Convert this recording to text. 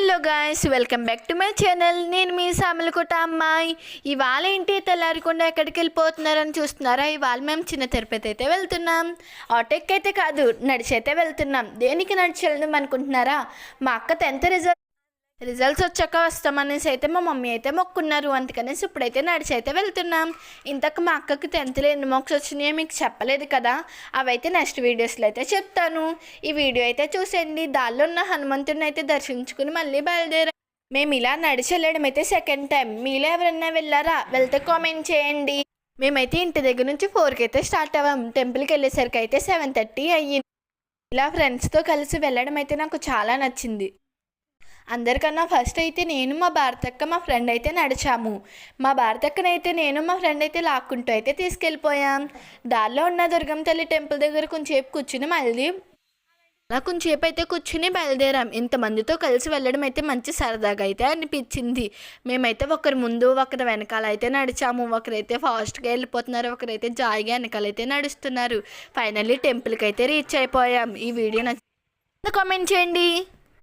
Hello guys, welcome back to my channel. నేను మీ సామలకోట అమ్మాయి. ఇవాళ ఏంటి తెల్లారకుండా ఎక్కడికి వెళ్ళిపోతున్నారని చూస్తున్నారా? ఇవాళ మేము చిన్న తిరుపతి అయితే వెళ్తున్నాం. ఆటోకి అయితే కాదు, నడిచి అయితే వెళ్తున్నాం. దేనికి నడిచి వెళ్దాం అనుకుంటున్నారా? మా అక్క 10th రిజల్ట్స్ వచ్చాక వస్తామనేసి అయితే మా మమ్మీ అయితే మొక్కున్నారు. అందుకనేసి ఇప్పుడైతే నడిచి అయితే వెళ్తున్నాం. ఇంతకు మా అక్కకి 10thలో ఎన్ని మార్క్స్ వచ్చినాయో మీకు చెప్పలేదు కదా, అవైతే నెక్స్ట్ వీడియోస్లో అయితే చెప్తాను. ఈ వీడియో అయితే చూసేయండి. దానిలో ఉన్న హనుమంతుడిని అయితే దర్శించుకుని మళ్ళీ బయలుదేరాం. మేము ఇలా నడిచి వెళ్ళడం అయితే సెకండ్ టైం. మీలో ఎవరైనా వెళ్ళారా? వెళ్తే కామెంట్ చేయండి. మేమైతే ఇంటి దగ్గర నుంచి 4కి అయితే స్టార్ట్ అవ్వాం. టెంపుల్కి వెళ్ళేసరికి అయితే 7:30 అయ్యింది. ఇలా ఫ్రెండ్స్తో కలిసి వెళ్ళడం అయితే నాకు చాలా నచ్చింది. అందరికన్నా ఫస్ట్ అయితే నేను, మా భారతక్క, మా ఫ్రెండ్ అయితే నడిచాము. మా భారతక్కనైతే నేను, మా ఫ్రెండ్ అయితే లాక్కుంటూ అయితే తీసుకెళ్ళిపోయాం. దారిలో ఉన్న దుర్గమ్మ తల్లి టెంపుల్ దగ్గర కొంచెంసేపు కూర్చుని మళ్ళీ అలా కొంచెంసేపు అయితే కూర్చుని బయలుదేరాం. ఇంతమందితో కలిసి వెళ్ళడం అయితే మంచి సరదాగా అయితే అనిపించింది. మేమైతే ఒకరి ముందు ఒకరి వెనకాల అయితే నడిచాము. ఒకరైతే ఫాస్ట్గా వెళ్ళిపోతున్నారు, ఒకరైతే జాయిగా వెనకాలైతే నడుస్తున్నారు. ఫైనల్లీ టెంపుల్కి అయితే రీచ్ అయిపోయాం. ఈ వీడియో నచ్చి కామెంట్ చేయండి.